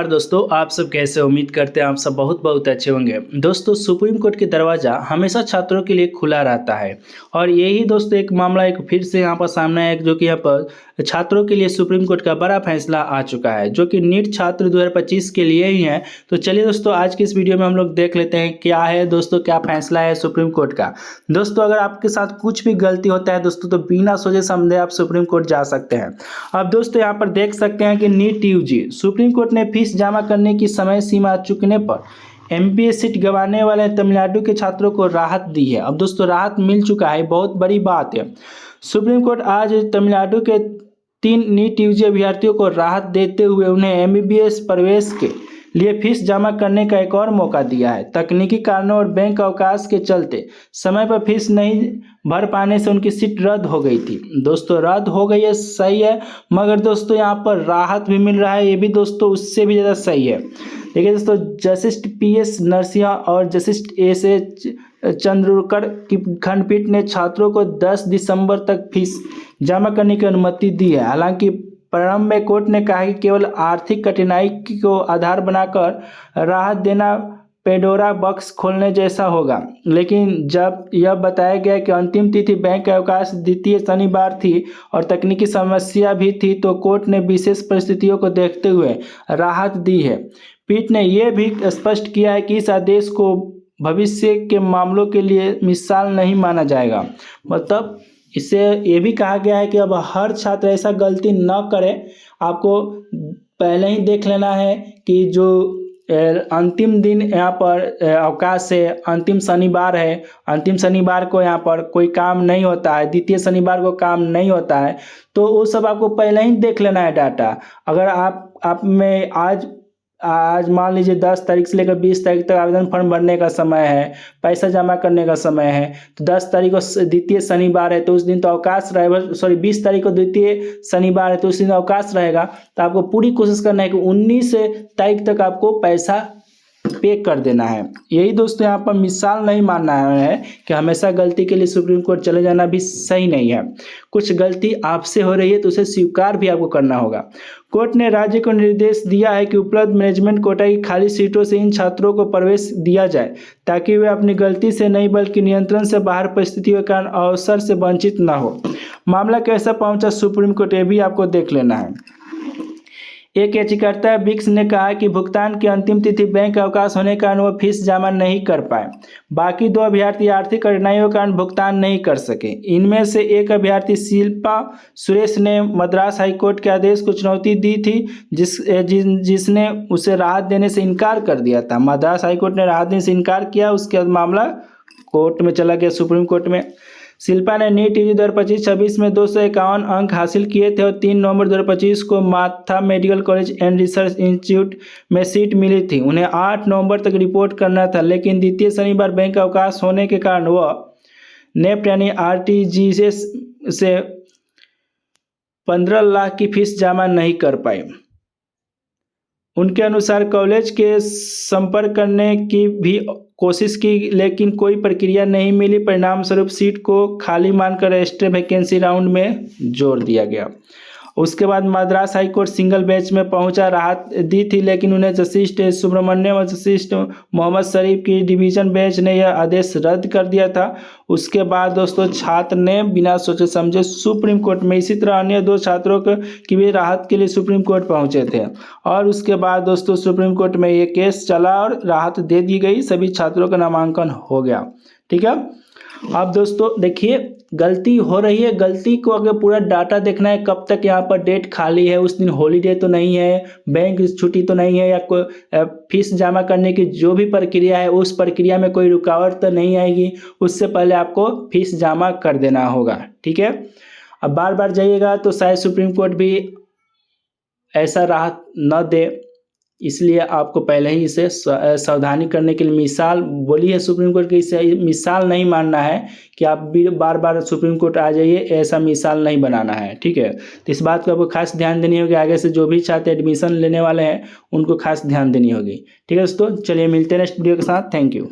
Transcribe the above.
और दोस्तों आप सब कैसे उम्मीद करते हैं आप सब बहुत बहुत अच्छे होंगे। दोस्तों सुप्रीम कोर्ट की दरवाज़ा हमेशा छात्रों के लिए खुला रहता है और यही दोस्तों एक मामला एक फिर से यहाँ पर सामने आया जो कि यहाँ पर छात्रों के लिए सुप्रीम कोर्ट का बड़ा फैसला आ चुका है जो कि नीट छात्र 2025 के लिए ही है। तो चलिए दोस्तों आज की इस वीडियो में हम लोग देख लेते हैं क्या है दोस्तों, क्या फैसला है सुप्रीम कोर्ट का। दोस्तों अगर आपके साथ कुछ भी गलती होता है दोस्तों तो बिना सोचे समझे आप सुप्रीम कोर्ट जा सकते हैं। अब दोस्तों यहाँ पर देख सकते हैं कि नीट यूजी सुप्रीम कोर्ट ने फीस जमा करने की समय सीमा चुकने पर एमबीए सीट गंवाने वाले तमिलनाडु के छात्रों को राहत दी है। अब दोस्तों राहत मिल चुका है, बहुत बड़ी बात है। सुप्रीम कोर्ट आज तमिलनाडु के 3 नीट यूजी अभ्यर्थियों को राहत देते हुए उन्हें एमबीबीएस प्रवेश के लिए फीस जमा करने का एक और मौका दिया है। तकनीकी कारणों और बैंक अवकाश के चलते समय पर फीस नहीं भर पाने से उनकी सीट रद्द हो गई थी। दोस्तों रद्द हो गई है, सही है, मगर दोस्तों यहाँ पर राहत भी मिल रहा है, ये भी दोस्तों उससे भी ज़्यादा सही है। देखिए दोस्तों जस्टिस पीएस नरसिम्हा और जस्टिस एस.ए. चंद्रकर की खंडपीठ ने छात्रों को 10 दिसंबर तक फीस जमा करने की अनुमति दी है। हालांकि प्रारंभ में कोर्ट ने कहा कि केवल आर्थिक कठिनाई को आधार बनाकर राहत देना पेंडोरा बॉक्स खोलने जैसा होगा, लेकिन जब यह बताया गया कि अंतिम तिथि बैंक अवकाश द्वितीय शनिवार थी और तकनीकी समस्या भी थी तो कोर्ट ने विशेष परिस्थितियों को देखते हुए राहत दी है। पीठ ने यह भी स्पष्ट किया है कि इस आदेश को भविष्य के मामलों के लिए मिसाल नहीं माना जाएगा। मतलब इससे ये भी कहा गया है कि अब हर छात्र ऐसा गलती न करे। आपको पहले ही देख लेना है कि जो अंतिम दिन यहाँ पर अवकाश है, अंतिम शनिवार है, अंतिम शनिवार को यहाँ पर कोई काम नहीं होता है, द्वितीय शनिवार को काम नहीं होता है, तो वो सब आपको पहले ही देख लेना है डाटा। अगर आप में आज मान लीजिए 10 तारीख से लेकर 20 तारीख तक आवेदन फॉर्म भरने का समय है, पैसा जमा करने का समय है, तो 10 तारीख को द्वितीय शनिवार है तो उस दिन तो अवकाश रहेगा, 20 तारीख को द्वितीय शनिवार है तो उस दिन अवकाश रहेगा। तो आपको पूरी कोशिश करना है कि 19 तारीख तक आपको पैसा पे कर देना है। यही दोस्तों यहाँ पर मिसाल नहीं मानना है कि हमेशा गलती के लिए सुप्रीम कोर्ट चले जाना भी सही नहीं है। कुछ गलती आपसे हो रही है तो उसे स्वीकार भी आपको करना होगा। कोर्ट ने राज्य को निर्देश दिया है कि उपलब्ध मैनेजमेंट कोटा की खाली सीटों से इन छात्रों को प्रवेश दिया जाए ताकि वे अपनी गलती से नहीं बल्कि नियंत्रण से बाहर परिस्थितियों के कारण अवसर से वंचित न हो। मामला कैसा पहुंचा सुप्रीम कोर्ट, ये भी आपको देख लेना है। एक याचिकाकर्ता बिक्स ने कहा कि भुगतान की अंतिम तिथि बैंक अवकाश होने के कारण वह फीस जमा नहीं कर पाए। बाकी 2 अभ्यर्थी आर्थिक कठिनाइयों के कारण भुगतान नहीं कर सके। इनमें से एक अभ्यर्थी शिल्पा सुरेश ने मद्रास हाईकोर्ट के आदेश को चुनौती दी थी जिसने उसे राहत देने से इनकार कर दिया था। मद्रास हाईकोर्ट ने राहत देने से इनकार किया, उसके बाद मामला कोर्ट में चला गया, सुप्रीम कोर्ट में। शिल्पा ने नीट यूजी 2025-26 में 251 अंक हासिल किए थे और 3 नवंबर 2025 को माथा medical college and research institute में सीट मिली थी। उन्हें 8 नवंबर तक रिपोर्ट करना था, लेकिन द्वितीय शनिवार बैंक अवकाश होने के कारण वह नेफ्ट यानी आरटीजीएस से 15 लाख की फीस जमा नहीं कर पाई। उनके अनुसार कॉलेज के संपर्क करने की भी कोशिश की लेकिन कोई प्रक्रिया नहीं मिली। परिणाम स्वरूप सीट को खाली मानकर एक्स्ट्रा वैकेंसी राउंड में जोड़ दिया गया। उसके बाद मद्रास हाईकोर्ट सिंगल बेंच में पहुंचा, राहत दी थी लेकिन उन्हें जस्टिस सुब्रमण्यम और जस्टिस मोहम्मद शरीफ की डिवीजन बेंच ने यह आदेश रद्द कर दिया था। उसके बाद दोस्तों छात्र ने बिना सोचे समझे सुप्रीम कोर्ट में, इसी तरह अन्य 2 छात्रों की भी राहत के लिए सुप्रीम कोर्ट पहुंचे थे और उसके बाद दोस्तों सुप्रीम कोर्ट में ये केस चला और राहत दे दी गई, सभी छात्रों का नामांकन हो गया। ठीक है, अब दोस्तों देखिए गलती हो रही है, गलती को अगर पूरा डाटा देखना है, कब तक यहाँ पर डेट खाली है, उस दिन हॉलीडे तो नहीं है, बैंक छुट्टी तो नहीं है, या कोई फीस जमा करने की जो भी प्रक्रिया है उस प्रक्रिया में कोई रुकावट तो नहीं आएगी, उससे पहले आपको फीस जमा कर देना होगा। ठीक है, अब बार बार जाइएगा तो शायद सुप्रीम कोर्ट भी ऐसा राहत न दे, इसलिए आपको पहले ही इसे सावधानी करने के लिए मिसाल बोली है सुप्रीम कोर्ट की, इसे मिसाल नहीं मानना है कि आप भी बार बार सुप्रीम कोर्ट आ जाइए, ऐसा मिसाल नहीं बनाना है। ठीक है, तो इस बात को आपको खास ध्यान देनी होगी, आगे से जो भी छात्र एडमिशन लेने वाले हैं उनको खास ध्यान देनी होगी। ठीक है दोस्तों, चलिए मिलते हैं नेक्स्ट वीडियो के साथ। Thank you.